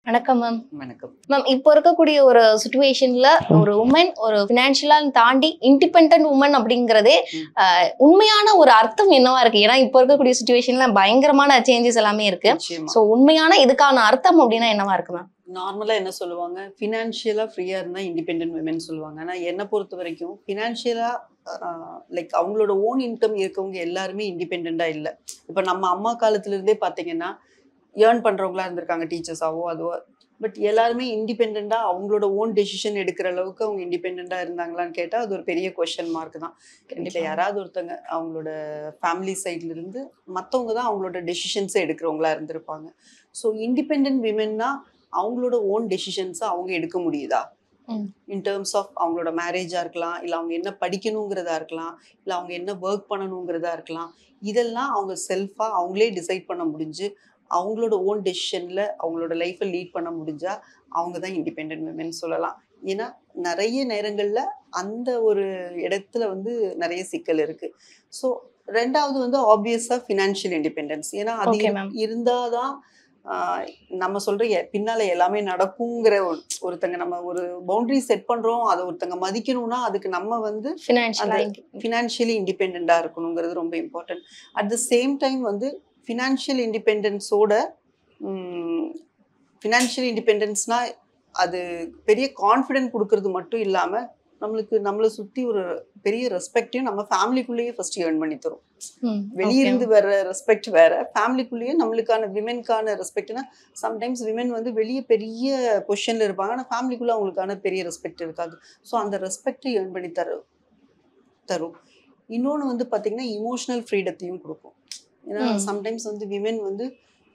வணக்கம் மேம். வணக்கம் மேம், இப்போ இருக்கக்கூடிய ஒரு சிச்சுவேஷன்ல ஒரு உமன் ஒரு பினான்சியலா தாண்டி இண்டிபெண்டன்ட் உமன் அப்படிங்கறதே உண்மையான ஒரு அர்த்தம் என்னவா இருக்கு? ஏன்னா இப்போ இருக்கக்கூடிய சிச்சுவேஷன்ல பயங்கரமான சேஞ்சஸ் எல்லாமே இருக்கு. சோ உண்மையான இதுக்கான அர்த்தம் அப்படின்னா என்னவா இருக்கு மேம்? நார்மலா என்ன சொல்லுவாங்க, பினான்சியலா ஃப்ரீயா இருந்தா இண்டிபெண்டன்ட் விமன் சொல்லுவாங்க. ஆனா என்ன பொறுத்த வரைக்கும் பினான்சியலா லைக் அவங்களோட ஓன் இன்கம் இருக்கவங்க எல்லாருமே இண்டிபெண்டா இல்ல. இப்ப நம்ம அம்மா காலத்துல இருந்தே பாத்தீங்கன்னா ஏர்ன் பண்றவங்களா இருந்திருக்காங்க, டீச்சர்ஸாவோ அதுவோ. பட் எல்லாருமே இண்டிபெண்டா அவங்களோட ஓன் டெசிஷன் எடுக்கிற அளவுக்கு அவங்க இண்டிபெண்டா இருந்தாங்களான்னு கேட்டா அது ஒரு பெரிய கொஸ்டின் மார்க் தான். வீட்டில் யாராவது ஒருத்தங்க அவங்களோட ஃபேமிலி சைட்ல இருந்து மற்றவங்க தான் அவங்களோட டெசிஷன்ஸை எடுக்கிறவங்களா இருந்திருப்பாங்க. ஸோ இண்டிபெண்ட் விமென்னா அவங்களோட ஓன் டெசிஷன்ஸை அவங்க எடுக்க முடியுதா? இன் டேர்ம்ஸ் ஆஃப் அவங்களோட மேரேஜா இருக்கலாம், இல்லை அவங்க என்ன படிக்கணுங்கிறதா இருக்கலாம், இல்லை அவங்க என்ன ஒர்க் பண்ணணுங்கிறதா இருக்கலாம். இதெல்லாம் அவங்க செல்ஃபாக அவங்களே டிசைட் பண்ண முடிஞ்சு அவங்களோட ஓன் டெசிஷன்ல அவங்களோட லைஃப்பை லீட் பண்ண முடிஞ்சா அவங்க தான் இண்டிபெண்டன்ட் விமென் சொல்லலாம். ஏன்னா நிறைய நேரங்கள்ல அந்த ஒரு இடத்துல வந்து நிறைய சிக்கல் இருக்கு. ஸோ ரெண்டாவது வந்து ஆப்வியஸா ஃபினான்ஷியல் இண்டிபெண்டன்ஸ். ஏன்னா அது இருந்தாதான் நம்ம சொல்ற பின்னால எல்லாமே நடக்குங்கிற ஒருத்தங்க நம்ம ஒரு பவுண்டரி செட் பண்றோம், அதை ஒருத்தங்க மதிக்கணும்னா அதுக்கு நம்ம வந்து ஃபினான்ஷியலி இண்டிபெண்டா இருக்கணுங்கிறது ரொம்ப important. At the same time வந்து ஃபினான்ஷியல் இண்டிபெண்டன்ஸோட ஃபினான்ஷியல் இண்டிபெண்டன்ஸ்னா அது பெரிய கான்ஃபிடென்ட் கொடுக்கறது மட்டும் இல்லாமல் நம்மளை சுற்றி ஒரு பெரிய ரெஸ்பெக்டையும் நம்ம ஃபேமிலிக்குள்ளேயே ஃபர்ஸ்ட் ஏர்ன் பண்ணி தரும். வெளியிருந்து வர்ற ரெஸ்பெக்ட் வேற, ஃபேமிலிக்குள்ளேயே நம்மளுக்கான விமென்கான ரெஸ்பெக்ட்னா சம்டைம்ஸ் விமென் வந்து வெளியே பெரிய பொசிஷன்ல இருப்பாங்க, ஆனால் ஃபேமிலிக்குள்ள அவங்களுக்கான பெரிய ரெஸ்பெக்ட் இருக்காது. ஸோ அந்த ரெஸ்பெக்டை ஏர்ன் பண்ணி தரும். இன்னொன்று வந்து பார்த்தீங்கன்னா இமோஷனல் ஃப்ரீடத்தையும் கொடுக்கும். ஏன்னா சம்டைம்ஸ் வந்து விமென் வந்து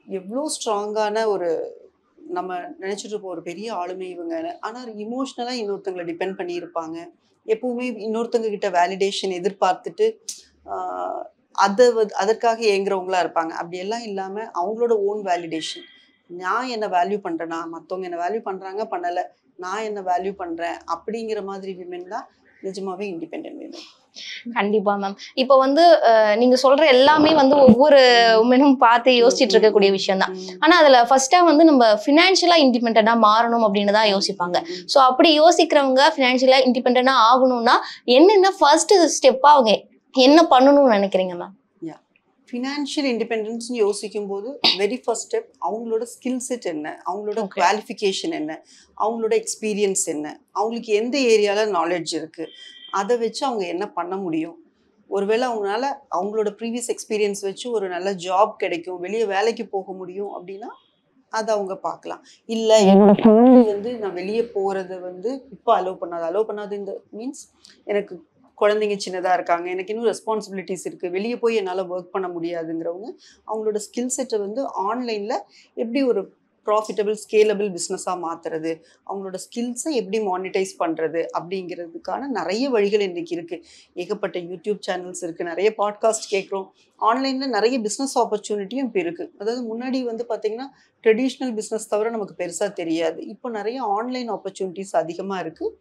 எவ்வளோ ஸ்ட்ராங்கான ஒரு நம்ம நினைச்சிட்டு இருப்போம் ஒரு பெரிய ஆளுமை இவங்க, ஆனால் இமோஷ்னலாக இன்னொருத்தங்களை டிபெண்ட் பண்ணி இருப்பாங்க. எப்பவுமே இன்னொருத்தங்க கிட்ட வேலிடேஷன் எதிர்பார்த்துட்டு அதற்காக ஏங்குறவங்களா இருப்பாங்க. அப்படி எல்லாம் இல்லாமல் அவங்களோட ஓன் வேலிடேஷன், நான் என்ன வேல்யூ பண்ணுறேன்னா மற்றவங்க என்ன வேல்யூ பண்ணுறாங்க பண்ணலை, நான் என்ன வேல்யூ பண்ணுறேன் அப்படிங்கிற மாதிரி விமென் தான் நிஜமாவே இண்டிபெண்டன்ட் விமென். கண்டிப்பா மேம். இப்போ வந்து நீங்க சொல்ற எல்லாமே வந்து ஒவ்வொரு உமனும் பார்த்து யோசிச்சுட்டு இருக்கக்கூடிய விஷயம் தான். ஆனா அதுல ஃபர்ஸ்டா வந்து நம்ம பினான்சியலா இண்டிபெண்டா மாறணும் அப்படின்னு தான் யோசிப்பாங்க. ஸோ அப்படி யோசிக்கிறவங்க பினான்சியலா இண்டிபெண்டா ஆகணும்னா என்னென்ன ஃபர்ஸ்ட் ஸ்டெப்பா அவங்க என்ன பண்ணணும்னு நினைக்கிறீங்க மேம்? ஃபினான்ஷியல் இண்டிபெண்டன்ஸ் யோசிக்கும் போது வெரி ஃபர்ஸ்ட் ஸ்டெப் அவங்களோட ஸ்கில் செட் என்ன, அவங்களோட குவாலிஃபிகேஷன் என்ன, அவங்களோட எக்ஸ்பீரியன்ஸ் என்ன, அவங்களுக்கு எந்த ஏரியாவில் நாலேஜ் இருக்குது, அதை வச்சு அவங்க என்ன பண்ண முடியும். ஒருவேளை அவங்களால அவங்களோட ப்ரீவியஸ் எக்ஸ்பீரியன்ஸ் வச்சு ஒரு நல்ல ஜாப் கிடைக்கும், வெளியே வேலைக்கு போக முடியும் அப்படின்னா அதை அவங்க பார்க்கலாம். இல்லை என்னோட ஃபேமிலி வந்து நான் வெளியே போகிறத வந்து இப்போ அலோவ் பண்ணாது இந்த மீன்ஸ் எனக்கு குழந்தைங்க சின்னதாக இருக்காங்க, எனக்கு இன்னும் ரெஸ்பான்சிபிலிட்டிஸ் இருக்குது, வெளியே போய் என்னால் ஒர்க் பண்ண முடியாதுங்கிறவங்க அவங்களோட ஸ்கில் செட்டை வந்து ஆன்லைனில் எப்படி ஒரு ப்ராஃபிட்டபிள் ஸ்கேலபிள் பிஸ்னஸாக மாற்றுறது, அவங்களோட ஸ்கில்ஸை எப்படி மானிட்டைஸ் பண்ணுறது அப்படிங்கிறதுக்கான நிறைய வழிகள் இன்றைக்கி இருக்குது. ஏகப்பட்ட யூடியூப் சேனல்ஸ் இருக்குது, நிறைய பாட்காஸ்ட் கேட்குறோம், ஆன்லைனில் நிறைய பிஸ்னஸ் ஆப்பர்ச்சுனிட்டியும் இப்போ இருக்குது. அதாவது முன்னாடி வந்து பார்த்திங்கன்னா ட்ரெடிஷ்னல் பிஸ்னஸ் தவிர நமக்கு பெருசாக தெரியாது, இப்போ நிறைய ஆன்லைன் ஆப்பர்ச்சுனிட்டிஸ் அதிகமாக இருக்குது.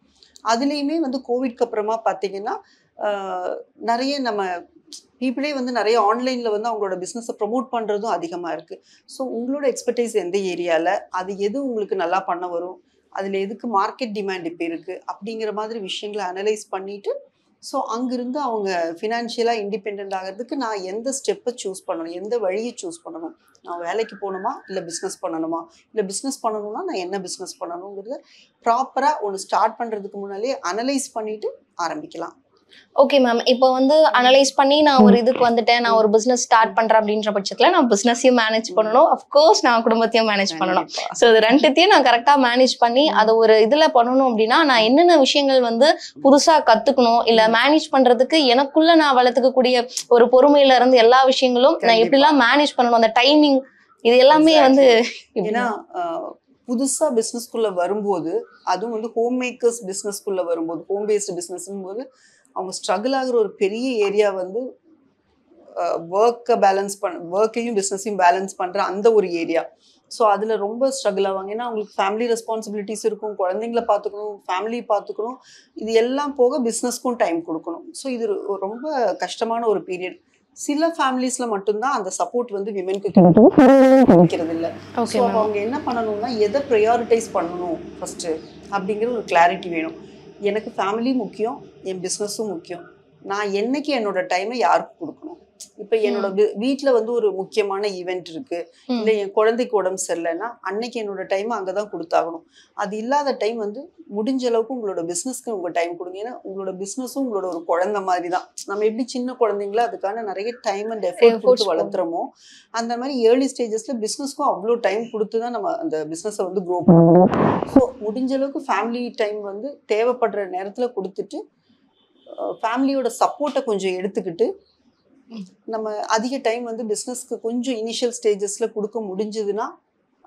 அதுலேயுமே வந்து கோவிட்க்கு அப்புறமா பார்த்தீங்கன்னா நிறைய நம்ம பீப்புளே வந்து நிறைய ஆன்லைனில் வந்து அவங்களோட பிஸ்னஸை ப்ரமோட் பண்ணுறதும் அதிகமாக இருக்குது. ஸோ உங்களோட எக்ஸ்பர்டைஸ் எந்த ஏரியாவில், அது எது உங்களுக்கு நல்லா பண்ண வரும், அதில் எதுக்கு மார்க்கெட் டிமாண்ட் இப்போ இருக்குது அப்படிங்கிற மாதிரி விஷயங்களை அனலைஸ் பண்ணிவிட்டு ஸோ அங்கிருந்து அவங்க ஃபினான்ஷியலாக இண்டிபெண்ட் ஆகிறதுக்கு நான் எந்த ஸ்டெப்பை சூஸ் பண்ணணும், எந்த வழியை சூஸ் பண்ணணும், நான் வேலைக்கு போகணுமா இல்லை பிஸ்னஸ் பண்ணணுமா, இல்லை பிஸ்னஸ் பண்ணணும்னா நான் என்ன பிஸ்னஸ் பண்ணணுங்கிறத ப்ராப்பராக ஒன்று ஸ்டார்ட் பண்ணுறதுக்கு முன்னாலே அனலைஸ் பண்ணிவிட்டு ஆரம்பிக்கலாம். Okay ma'am. இப்போ வந்து அனலைஸ் பண்ணி நான் ஒரு இதுக்கு வந்துட்டேன், நான் ஒரு பிசினஸ் ஸ்டார்ட் பண்றேன் அப்படின்ற பட்சத்துல நான் பிசினஸையும் மேனேஜ் பண்ணணும், அஃப்கோர்ஸ் நான் குடும்பத்தையும் மேனேஜ் பண்ணணும். ஸோ இது ரெண்டுத்தையும் நான் கரெக்டா மேனேஜ் பண்ணி அதை ஒரு இதுல பண்ணணும் அப்படின்னா நான் என்னென்ன விஷயங்கள் வந்து புதுசா கத்துக்கணும், இல்ல மேனேஜ் பண்றதுக்கு எனக்குள்ள நான் வளர்த்துக்கக்கூடிய ஒரு பொறுமையில இருந்து எல்லா விஷயங்களும் நான் எப்படிலாம் மேனேஜ் பண்ணணும், அந்த டைமிங் இது எல்லாமே வந்து ஏன்னா புதுசா பிஸ்னஸ்குள்ள வரும்போது, அதுவும் வந்து ஹோம் மேக்கர்ஸ் பிஸ்னஸ்குள்ள வரும்போது, ஹோம் பேஸ்டு பிஸ்னஸ்ங்கும் போது அவங்க ஸ்ட்ரகிள் ஆகிற ஒரு பெரிய ஏரியா வந்து ஒர்க்கையும் பிஸ்னஸையும் பேலன்ஸ் பண்ணுற அந்த ஒரு ஏரியா. ஸோ அதில் ரொம்ப ஸ்ட்ரகிள் ஆவாங்க. ஏன்னா அவங்களுக்கு ஃபேமிலி ரெஸ்பான்சிபிலிட்டிஸ் இருக்கும், குழந்தைங்கள பார்த்துக்கணும், ஃபேமிலியை பார்த்துக்கணும், இது எல்லாம் போக பிஸ்னஸ்க்கும் டைம் கொடுக்கணும். ஸோ இது ரொம்ப கஷ்டமான ஒரு பீரியட். சில ஃபேமிலிஸ்ல மட்டும்தான் அந்த சப்போர்ட் வந்து விமென்க்கு கிடைக்கிறது இல்லை. ஸோ அவங்க என்ன பண்ணணும்னா எதை ப்ரையாரிட்டைஸ் பண்ணணும் ஃபர்ஸ்ட் அப்படிங்கிற ஒரு கிளாரிட்டி வேணும். எனக்கு ஃபேமிலி முக்கியம், என் பிஸ்னஸும் முக்கியம். நான் என்னைக்கு என்னோட டைமை யாருக்கு கொடுக்கணும்? இப்போ என்னோட வீட்டில் வந்து ஒரு முக்கியமான ஈவெண்ட் இருக்கு, இல்லை என் குழந்தைக்கு உடம்பு சரியில்லைன்னா அன்னைக்கு என்னோட டைம் அங்கதான் கொடுத்தாகணும். அது இல்லாத டைம் வந்து முடிஞ்ச அளவுக்கு உங்களோட பிஸ்னஸ்க்கு உங்க டைம் கொடுங்க. ஏன்னா உங்களோட பிஸ்னஸும் உங்களோட ஒரு குழந்தை மாதிரி தான். நம்ம எப்படி சின்ன குழந்தைங்கள அதுக்கான நிறைய டைம் அண்ட் எஃபர்ட் கொடுத்து வளர்த்துறோமோ அந்த மாதிரி ஏர்லி ஸ்டேஜஸ்ல பிஸ்னஸ்க்கும் அவ்வளோ டைம் கொடுத்து தான் நம்ம அந்த பிஸ்னஸை வந்து க்ரோ பண்ணணும். ஸோ முடிஞ்ச அளவுக்கு ஃபேமிலி டைம் வந்து தேவைப்படுற நேரத்துல கொடுத்துட்டு ஃபேமிலியோட சப்போர்ட்டை கொஞ்சம் எடுத்துக்கிட்டு நம்ம அதிக டைம் வந்து பிஸ்னஸ்க்கு கொஞ்சம் இனிஷியல் ஸ்டேஜஸ்ல கொடுக்க முடிஞ்சதுன்னா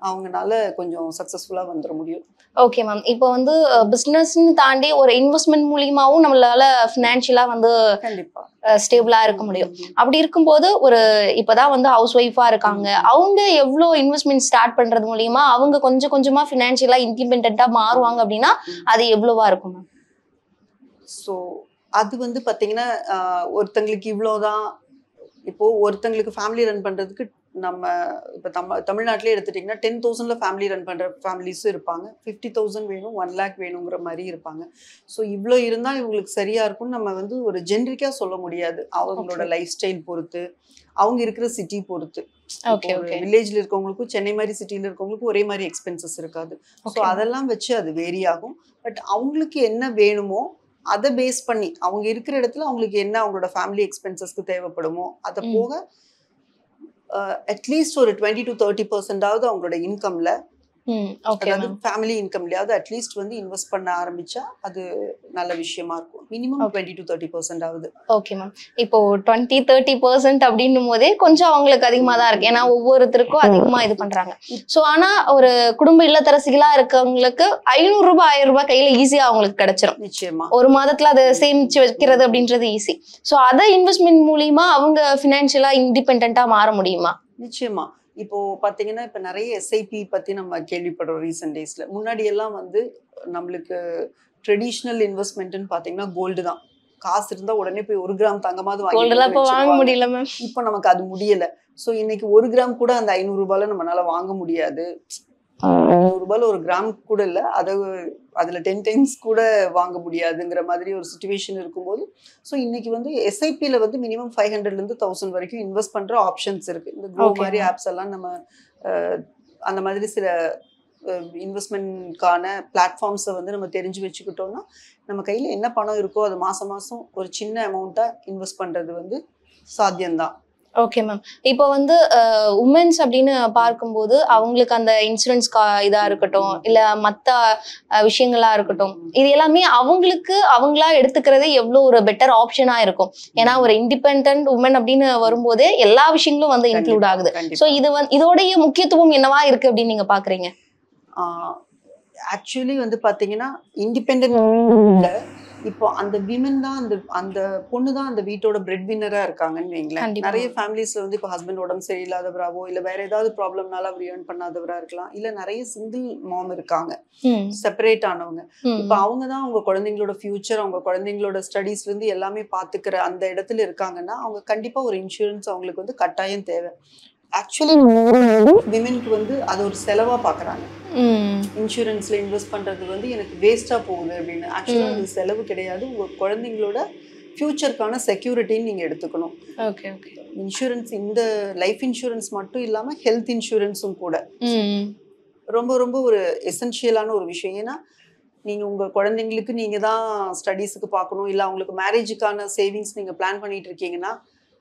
அவங்கனால கொஞ்சம் சக்சஸ்ஃபுல்லா வந்துட முடியும். Okay ma'am. இப்போ வந்து பிசினஸ்ன்னு தாண்டி ஒரு இன்வெஸ்ட்மெண்ட் மூலியமாவும் நம்மளால ஃபினான்ஷியலா வந்து கண்டிப்பா ஸ்டேபிளா இருக்க முடியும். அப்படி இருக்கும்போது ஒரு இப்பதான் வந்து ஹவுஸ் ஒய்ஃபா இருக்காங்க, அவங்க எவ்வளவு இன்வெஸ்ட்மெண்ட் ஸ்டார்ட் பண்றது மூலியமா அவங்க கொஞ்சம் கொஞ்சமா ஃபினான்ஷியலா இண்டிபெண்டா மாறுவாங்க அப்படின்னா அது எவ்வளவா இருக்கும் மேம்? ஸோ அது வந்து பாத்தீங்கன்னா ஒருத்தங்களுக்கு இவ்வளோதான். இப்போ ஒருத்தங்களுக்கு ஃபேமிலி ரன் பண்றதுக்கு நம்ம இப்போ தமிழ்நாட்டிலே எடுத்துட்டிங்கன்னா 10,000ல ஃபேமிலி ரன் பண்ற ஃபேமிலிஸும் இருப்பாங்க, 50,000 வேணும், 1 lakh வேணுங்கிற மாதிரி இருப்பாங்க. ஸோ இவ்வளோ இருந்தால் இவங்களுக்கு சரியா இருக்கும்னு நம்ம வந்து ஒரு ஜென்ரிக்கா சொல்ல முடியாது. அவங்களோட லைஃப் ஸ்டைல் பொறுத்து, அவங்க இருக்கிற சிட்டி பொறுத்து. வில்லேஜ்ல இருக்கவங்களுக்கும் சென்னை மாதிரி சிட்டில இருக்கவங்களுக்கும் ஒரே மாதிரி எக்ஸ்பென்சஸ் இருக்காது. ஸோ அதெல்லாம் வச்சு அது வேரி ஆகும். பட் அவங்களுக்கு என்ன வேணுமோ அதை பேஸ் பண்ணி அவங்க இருக்கிற இடத்துல அவங்களுக்கு என்ன அவங்களோட ஃபேமிலி எக்ஸ்பென்சஸ்க்கு தேவைப்படுமோ அதை போக அட்லீஸ்ட் ஒரு 20 to 30% அவங்களோட இன்கம்ல, அதாவது ஃபேமிலி இன்கம்லயாவது அட்லீஸ்ட் வந்து இன்வெஸ்ட் பண்ண ஆரம்பிச்சா அது நல்ல விஷயமா இருக்கும். மினிமம் 20 to 30% ஆகுது. Okay ma'am. இப்போ 20-30% அப்படின்னும் போதே கொஞ்சம் அவங்களுக்கு அதிகமா தான் இருக்கு. ஏன்னா ஒவ்வொருத்தருக்கும் அதிகமா இது பண்றாங்க. சோ ஆனா ஒரு குடும்ப இல்லத்தரசிகளா இருக்கவங்களுக்கு 500 ரூபாய் 1000 ரூபாய் கையில ஈஸியா அவங்களுக்கு கிடைச்சிடும். நிச்சயமா ஒரு மாதத்துல அதை சேமிச்சு வைக்கிறது அப்படின்றது ஈஸி. சோ அதை இன்வெஸ்ட்மெண்ட் மூலியமா அவங்க ஃபினான்ஷியலா இண்டிபெண்டா மாற முடியுமா? நிச்சயமா. இப்போ பாத்தீங்கன்னா இப்ப நிறைய எஸ்ஐபி பத்தி நம்ம கேள்விப்படுறோம் ரீசெண்ட் டேஸ்ல. முன்னாடி எல்லாம் வந்து நம்மளுக்கு ட்ரெடிஷ்னல் இன்வெஸ்ட்மெண்ட்னு பாத்தீங்கன்னா கோல்டு தான். காசு இருந்தா உடனே போய் 1 கிராம் தங்கமாவது வாங்க முடியல மேம். இப்போ நமக்கு அது முடியல. ஸோ இன்னைக்கு 1 கிராம் கூட அந்த 500 ரூபாயில நம்மளால வாங்க முடியாது. 500 ரூபாயில 1 கிராம் கூட இல்லை, அதுல 10 times கூட வாங்க முடியாதுங்கிற மாதிரி ஒரு சிச்சுவேஷன் இருக்கும்போது ஸோ இன்னைக்கு வந்து எஸ்ஐபியில் வந்து மினிமம் 500லேருந்து 1000 வரைக்கும் இன்வெஸ்ட் பண்ற ஆப்ஷன்ஸ் இருக்கு. இந்த க்ரோ மாதிரி ஆப்ஸ் எல்லாம் நம்ம அந்த மாதிரி சில இன்வெஸ்ட்மெண்ட்கான பிளாட்ஃபார்ம்ஸை வந்து நம்ம தெரிஞ்சு வச்சுக்கிட்டோம்னா நம்ம கையில் என்ன பணம் இருக்கோ அது மாசம் மாசம் ஒரு சின்ன அமௌண்ட்டா இன்வெஸ்ட் பண்றது வந்து சாத்தியம்தான். Okay ma'am. இப்போ வந்து உமன்ஸ் அப்படின்னு பார்க்கும்போது அவங்களுக்கு அந்த இன்சூரன்ஸ் இதா இருக்கட்டும் இல்ல மத்த விஷயங்களா இருக்கட்டும், இது எல்லாமே அவங்களுக்கு அவங்களா எடுத்துக்கிறதே எவ்வளவு ஒரு பெட்டர் ஆப்ஷனா இருக்கும். ஏன்னா ஒரு இண்டிபெண்டன்ட் உமன் அப்படின்னு வரும்போதே எல்லா விஷயங்களும் வந்து இன்க்ளூட் ஆகுது. ஸோ இது இதோடைய முக்கியத்துவம் என்னவா இருக்கு அப்படின்னு நீங்க பாக்குறீங்க? ஆக்சுவலி வந்து பாத்தீங்கன்னா இண்டிபெண்டன்ட் இப்போ அந்த விமன் தான் அந்த பொண்ணு தான் அந்த வீட்டோட பிரெட் வின்னரா இருக்காங்கன்னு வைங்களேன். நிறைய ஃபேமிலிஸ்ல வந்து இப்போ ஹஸ்பண்ட் உடம்பு சரியில்லாதவராவோ இல்ல வேற ஏதாவது ப்ராப்ளம்னால அவர் ஏர்ன் பண்ணாதவரா இருக்கலாம், இல்ல நிறைய சிங்கிள் மாம் இருக்காங்க, செப்பரேட் ஆனவங்க. இப்போ அவங்க தான் அவங்க குழந்தைங்களோட ஃபியூச்சர், அவங்க குழந்தைங்களோட ஸ்டடீஸ்ல இருந்து எல்லாமே பாத்துக்கிற அந்த இடத்துல இருக்காங்கன்னா அவங்க கண்டிப்பா ஒரு இன்சூரன்ஸ் அவங்களுக்கு வந்து கட்டாயம் தேவை. ஆக்சுவலி விமென்க்கு வந்து அது ஒரு செலவா பாக்குறாங்க. இன்சூரன்ஸ்ல இன்வெஸ்ட் பண்றது வந்து எனக்கு வேஸ்டா போகுது அப்படின்னு. ஆக்சுவலா அது செலவு கிடையாது, உங்க குழந்தைங்களோட ஃபியூச்சருக்கான செக்யூரிட்டின்னு நீங்க எடுத்துக்கணும். இன்சூரன்ஸ் இந்த லைஃப் இன்சூரன்ஸ் மட்டும் இல்லாம ஹெல்த் இன்சூரன்ஸும் கூட ரொம்ப ரொம்ப ஒரு எசென்ஷியலான ஒரு விஷயம். ஏன்னா நீங்க உங்க குழந்தைங்களுக்கு நீங்க தான் ஸ்டடீஸுக்கு பார்க்கணும், இல்ல அவங்களுக்கு மேரேஜுக்கான சேவிங்ஸ் நீங்க பிளான் பண்ணிட்டு இருக்கீங்கன்னா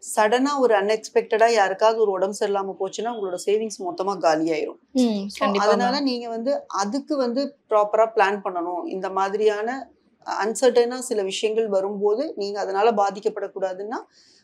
சடனா ஒரு அன்எக்ஸ்பெக்டடா யாருக்காவது ஒரு உடம்பு சரியில்லாம போச்சுன்னா உங்களோட சேவிங்ஸ் மொத்தமா காலி ஆயிரும். அதனால நீங்க வந்து அதுக்கு வந்து ப்ராப்பரா பிளான் பண்ணணும். இந்த மாதிரியான அன்சர்டனா சில விஷயங்கள் வரும்போது நீங்க அதனால பாதிக்கப்படக்கூடாதுன்னா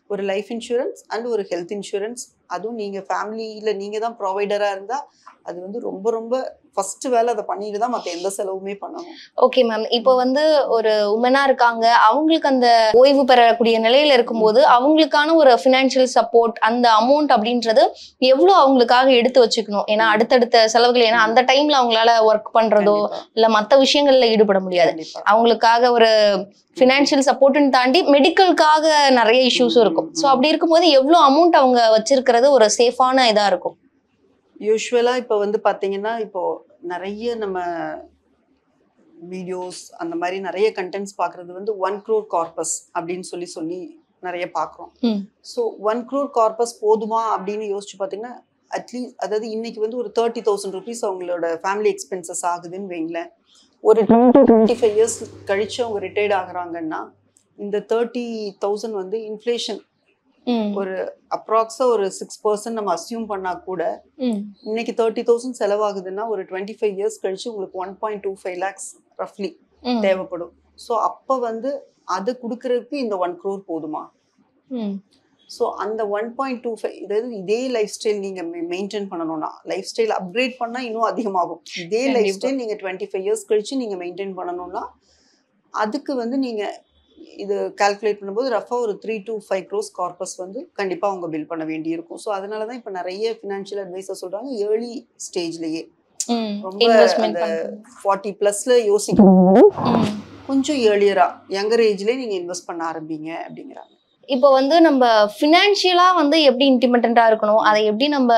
ஒரு லைஃப் இன்சூரன்ஸ் அண்ட் ஒரு ஹெல்த் இன்சூரன்ஸ், அதுவும் நீங்க ஃபேமிலியில நீங்க தான் ப்ரொவைடரா இருந்தா அது வந்து ரொம்ப ரொம்ப ஃபர்ஸ்ட் வேலை அதை பண்ணிட்டு தான் மற்ற எந்த செலவுமே பண்ணணும். Okay ma'am. இப்போ வந்து ஒரு உமனா இருக்காங்க, அவங்களுக்கு அந்த ஓய்வு பெறக்கூடிய நிலையில இருக்கும்போது அவங்களுக்கான ஒரு ஃபினான்ஷியல் சப்போர்ட் அந்த அமௌண்ட் அப்படின்றது எவ்வளவு அவங்களுக்காக எடுத்து வச்சுக்கணும்? ஏன்னா அடுத்தடுத்த செலவுகள், ஏன்னா அந்த டைம்ல அவங்களால ஒர்க் பண்றதோ இல்ல மற்ற விஷயங்கள்ல ஈடுபட முடியாது. அவங்களுக்காக ஒரு ஃபினான்ஷியல் சப்போர்ட்னு தாண்டி மெடிக்கலுக்காக நிறைய இஷ்யூஸும் இருக்கும். இருக்கும். சோ அப்படி இருக்கும்போது எவ்வளவு அமௌண்ட் அவங்க வச்சிருக்கிறது ஒரு சேஃபான இதா இருக்கும்? யூஸ்வலா இப்போ வந்து பாத்தீங்கன்னா இப்போ நிறைய நம்ம வீடியோஸ் அந்த மாதிரி நிறைய கண்டென்ட்ஸ் பார்க்கறது வந்து 1 crore கார்பஸ் அப்படின்னு சொல்லி நிறைய பார்க்குறோம். ஸோ 1 crore கார்பஸ் போதுமா அப்படின்னு யோசிச்சு பார்த்தீங்கன்னா அட்லீஸ்ட் அதாவது இன்னைக்கு வந்து ஒரு 30,000 rupees அவங்களோட ஃபேமிலி எக்ஸ்பென்சஸ் ஆகுதுன்னு வைங்களேன். ஒரு 25 இயர்ஸ் கழிச்சு அவங்க ரிட்டையர்ட் ஆகுறாங்கன்னா இந்த 30,000 வந்து இன்ஃப்ளேஷன் ஒரு அப்ராக்ஸா ஒரு 6% நம்ம அசியூம் பண்ணா கூட இன்னைக்கு 30,000 செலவாகுதுன்னா ஒரு 25 இயர்ஸ் கழிச்சு உங்களுக்கு 1.25 lakhs ரஃப்லி தேவைப்படும். ஸோ அப்ப வந்து அது கொடுக்கறதுக்கு இந்த 1 crore போதுமா? ஸோ அந்த 1.25 இதாவது இதே லைஃப் ஸ்டைல் நீங்க மெயின்டைன் பண்ணணும்னா லைஃப் ஸ்டைல் அப்கிரேட் பண்ணா இன்னும் அதிகமாகும். இதே லைஃப் ஸ்டைல் நீங்க 25 இயர்ஸ் கழிச்சு நீங்க மெயின்டைன் பண்ணணும்னா அதுக்கு வந்து நீங்க இது கால்குலேட் பண்ணும்போது ரஃபா ஒரு 3 to 5 crores கார்பஸ் வந்து கண்டிப்பா அவங்க பில் பண்ண வேண்டி இருக்கும். ஸோ அதனாலதான் இப்ப நிறைய ஃபினான்ஷியல் அட்வைசர் சொல்றாங்க ஏர்லி ஸ்டேஜ்லயே ரொம்ப அந்த 40+ல யோசிக்கணும், கொஞ்சம் ஏர்லியரா யங்கர் ஏஜ்லயே நீங்க இன்வெஸ்ட் பண்ண ஆரம்பிங்க அப்படிங்கிறாங்க. இப்போ வந்து நம்ம ஃபினான்ஷியலா வந்து எப்படி இண்டிபெண்டா இருக்கணும், அதை எப்படி நம்ம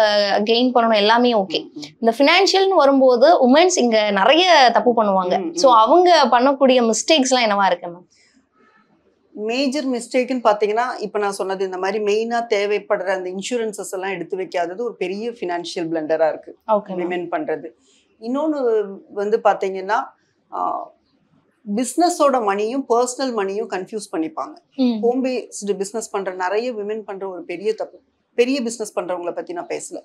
கெயின் பண்ணணும் எல்லாமே ஓகே. இந்த ஃபினான்ஷியல்னு வரும்போது உமன்ஸ் இங்க நிறைய தப்பு பண்ணுவாங்க. சோ அவங்க பண்ணக்கூடிய மிஸ்டேக்ஸ் எல்லாம் என்னவா இருக்கு மேம்? மேஜர் மிஸ்டேக்னு பாத்தீங்கன்னா இப்ப நான் சொன்னது இந்த மாதிரி மெயினா தேவைப்படுற அந்த இன்சூரன்சஸ் எல்லாம் எடுத்து வைக்காதது ஒரு பெரிய ஃபினான்ஷியல் பிளண்டரா இருக்கு விமென் பண்றது. இன்னொன்னு வந்து பாத்தீங்கன்னா பிசினஸோட மணியும் பர்சனல் மணியும் கன்ஃபியூஸ் பண்ணிப்பாங்க. ஹோம் பேஸ்டு பிசினஸ் பண்ற நிறைய விமென் பண்ற ஒரு பெரிய தப்பு. பெரிய பிசினஸ் பண்றவங்கள பத்தி நான் பேசல,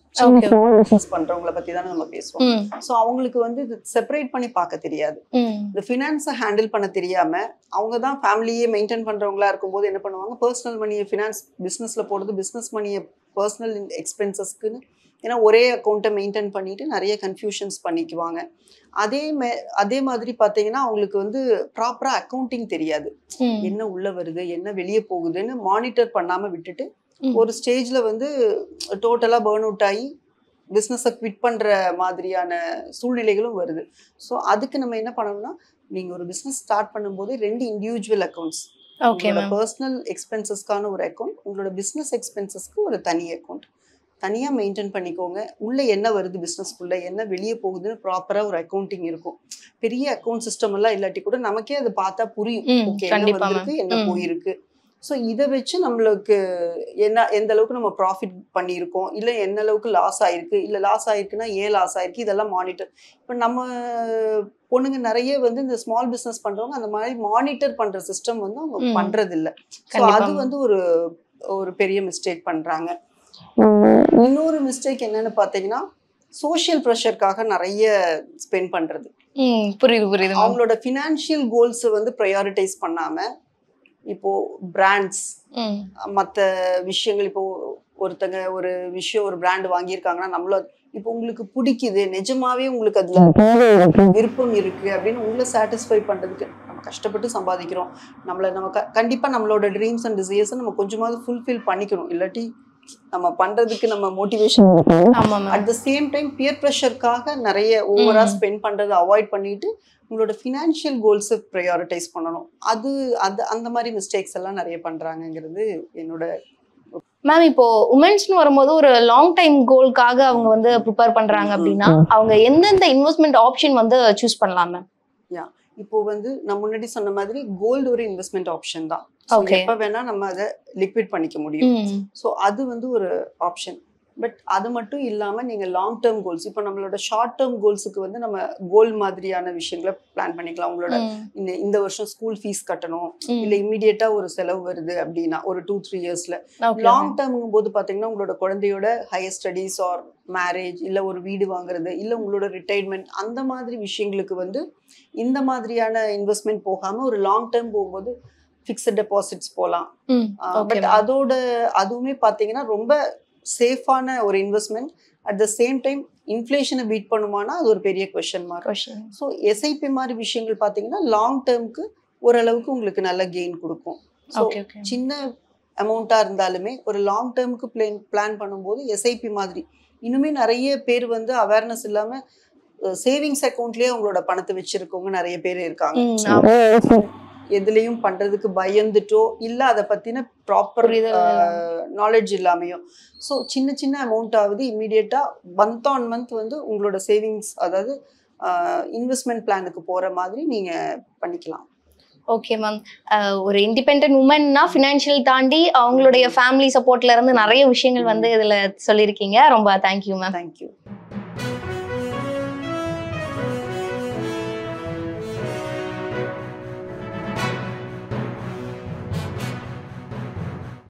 பிசினஸ் பண்றவங்கள பத்தி தானே நம்ம பேசுவோம். சோ அவங்களுக்கு வந்து இது செப்பரேட் பண்ணி பார்க்க தெரியாது. இந்த ஃபினான்ஸை ஹேண்டில் பண்ண தெரியாம அவங்க தான் ஃபேமிலியே மெயின்டைன் பண்றவங்களா இருக்கும்போது என்ன பண்ணுவாங்க, பர்சனல் மணியை ஃபினான்ஸ் பிசினஸ்ல போடுறது, பிசினஸ் மணியை பர்சனல் எக்ஸ்பென்சஸ்க்குன்னு ஏன்னா ஒரே அக்கௌண்ட்டை மெயின்டைன் பண்ணிட்டு நிறைய கன்ஃபியூஷன்ஸ் பண்ணிக்குவாங்க. அதே மாதிரி பாத்தீங்கன்னா அவங்களுக்கு வந்து ப்ராப்பரா அக்கௌண்டிங் தெரியாது. என்ன உள்ள வருது என்ன வெளியே போகுதுன்னு மானிட்டர் பண்ணாம விட்டுட்டு ஒரு ஸ்டேஜ்ல வந்து டோட்டலா பர்ன் அவுட் ஆகி பிசினஸை குவிட் பண்ற மாதிரியான சூழ்நிலைகளும் வருது. ஸோ அதுக்கு நம்ம என்ன பண்ணணும்னா நீங்க ஒரு பிசினஸ் ஸ்டார்ட் பண்ணும்போது 2 இண்டிவிஜுவல் அக்கௌண்ட்ஸ், உங்களோட பர்சனல் எக்ஸ்பென்சஸ்க்கான ஒரு அக்கௌண்ட், உங்களோட பிசினஸ் எக்ஸ்பென்சஸ்க்கு ஒரு தனி அக்கௌண்ட் தனியா மெயின்டைன் பண்ணிக்கோங்க. உள்ள என்ன வருது பிசினஸ்க்குள்ள என்ன வெளியே போகுதுன்னு ப்ராப்பரா ஒரு அக்கௌண்டிங் இருக்கும். பெரிய அக்கௌண்ட் சிஸ்டம் எல்லாம் இல்லாட்டி கூட நமக்கே அதை பார்த்தா புரியும், ஓகே என்ன வந்திருக்கு என்ன போயிருக்கு. ஸோ இதை வச்சு நம்மளுக்கு எந்த அளவுக்கு நம்ம ப்ராஃபிட் பண்ணியிருக்கோம், இல்லை என்ன அளவுக்கு லாஸ் ஆயிருக்கு, இல்லை லாஸ் ஆயிருக்குன்னா ஏன் லாஸ் ஆயிருக்கு, இதெல்லாம் மானிட்டர். இப்போ நம்ம பொண்ணுங்க நிறைய வந்து இந்த ஸ்மால் பிஸ்னஸ் பண்றவங்க அந்த மாதிரி மானிட்டர் பண்ற சிஸ்டம் வந்து அவங்க பண்றது இல்லை. ஸோ அது வந்து ஒரு பெரிய மிஸ்டேக் பண்றாங்க. இன்னொரு மிஸ்டேக் என்னன்னு பாத்தீங்கன்னா சோஷியல் ப்ரெஷருக்காக நிறைய ஸ்பெண்ட் பண்றது. புரியுது. அவங்களோட ஃபினான்ஷியல் கோல்ஸ் வந்து ப்ரையாரிட்டைஸ் பண்ணாம இப்போ பிராண்ட்ஸ் மற்ற விஷயங்கள், இப்போ ஒருத்தங்க ஒரு விஷயம் ஒரு பிராண்ட் வாங்கியிருக்காங்கன்னா நம்மள இப்போ உங்களுக்கு பிடிக்குது நிஜமாவே உங்களுக்கு அதுல விருப்பம் இருக்கு அப்படின்னு உங்களை சாட்டிஸ்ஃபை பண்றதுக்கு நம்ம கஷ்டப்பட்டு சம்பாதிக்கிறோம். நம்ம கண்டிப்பா நம்மளோட ட்ரீம்ஸ் அண்ட் டிசைர்ஸ் நம்ம கொஞ்சமாவது ஃபுல்ஃபில் பண்ணிக்கணும். இல்லாட்டி நம்ம பண்றதுக்கு நம்ம motivation at the same time peer ப்ரெஷருக்காக நிறைய ஓவரா ஸ்பெண்ட் பண்றதை அவாய்ட் பண்ணிட்டு உங்களோட ஃபினான்ஷியல் கோல்ஸை ப்ரையாரிட்டைஸ் பண்ணணும். அந்த மாதிரி மிஸ்டேக்ஸ் எல்லாம் நிறைய பண்றாங்கிறது என்னோட. மேம் இப்போ உமன்ஸ்னு வரும்போது ஒரு லாங் டைம் கோல்காக அவங்க வந்து ப்ரிப்பேர் பண்றாங்க அப்படின்னா அவங்க எந்தெந்த இன்வெஸ்ட்மெண்ட் ஆப்ஷன் வந்து சூஸ் பண்ணலாம் மேம்? இப்போ வந்து நான் முன்னாடி சொன்ன மாதிரி கோல்டு ஒரு இன்வெஸ்ட்மெண்ட் ஆப்ஷன் தான். எப்ப வேணா நம்ம அதை லிக்விட் பண்ணிக்க முடியும். ஸோ அது வந்து ஒரு ஆப்ஷன். பட் அது மட்டும் இல்லாம நீங்க லாங் டேர்ம் கோல்ஸ், இப்போ நம்மளோட ஷார்ட் டேர்ம் கோல்ஸுக்கு வந்து நம்ம கோல் மாதிரியான விஷயங்களை பிளான் பண்ணிக்கலாம். உங்களோட இந்த வருஷம் ஸ்கூல் ஃபீஸ் கட்டணும், இல்ல இம்மிடியேட்டா ஒரு செலவு வருது அப்படின்னா ஒரு 2-3 இயர்ஸ்ல. லாங் டேர்ம்ங்கும் போது பாத்தீங்கன்னா உங்களோட குழந்தையோட ஹையர் ஸ்டடீஸ் ஆர் மேரேஜ், இல்ல ஒரு வீடு வாங்குறது, இல்ல உங்களோட ரிட்டையர்மெண்ட், அந்த மாதிரி விஷயங்களுக்கு வந்து இந்த மாதிரியான இன்வெஸ்ட்மெண்ட் போகாம ஒரு லாங் டேர்ம் போகும்போது ஃபிக்ஸட் டெபாசிட்ஸ் போகலாம். பட் அதுவுமே பாத்தீங்கன்னா ரொம்ப சேஃபான ஒரு investment. At the same time இன்ஃப்ளேஷனை பீட் பண்ணுமானா அது ஒரு பெரிய கொஸ்டின் மார்க். ஸோ எஸ்ஐபி மாதிரி விஷயங்கள் பார்த்தீங்கன்னா லாங் டேர்முக்கு ஓரளவுக்கு உங்களுக்கு நல்ல கெயின் கொடுக்கும். ஸோ சின்ன அமௌண்ட்டா இருந்தாலுமே ஒரு லாங் டேர்முக்கு பிளான் பண்ணும்போது எஸ்ஐபி மாதிரி இன்னுமே நிறைய பேர் வந்து அவேர்னஸ் இல்லாம சேவிங்ஸ் அக்கௌண்ட்லயே அவங்களோட பணத்தை வச்சிருக்கவங்க நிறைய பேர் இருக்காங்க. எதுலேயும் பண்ணுறதுக்கு பயந்துட்டோ இல்லை அதை பற்றின ப்ராப்பர் நாலேஜ் இல்லாமையோ. ஸோ சின்ன சின்ன அமௌண்ட் ஆகுது இம்மீடியட்டாக மந்த் ஆன் மந்த் வந்து உங்களோட சேவிங்ஸ் அதாவது இன்வெஸ்ட்மெண்ட் பிளானுக்கு போகிற மாதிரி நீங்கள் பண்ணிக்கலாம். Okay ma'am. ஒரு இண்டிபெண்டன்ட் உமன்னா ஃபினான்ஷியல் தாண்டி அவங்களுடைய ஃபேமிலி சப்போர்ட்ல இருந்து நிறைய விஷயங்கள் வந்து இதுல சொல்லியிருக்கீங்க. ரொம்ப தேங்க்யூ மேம். தேங்க்யூ.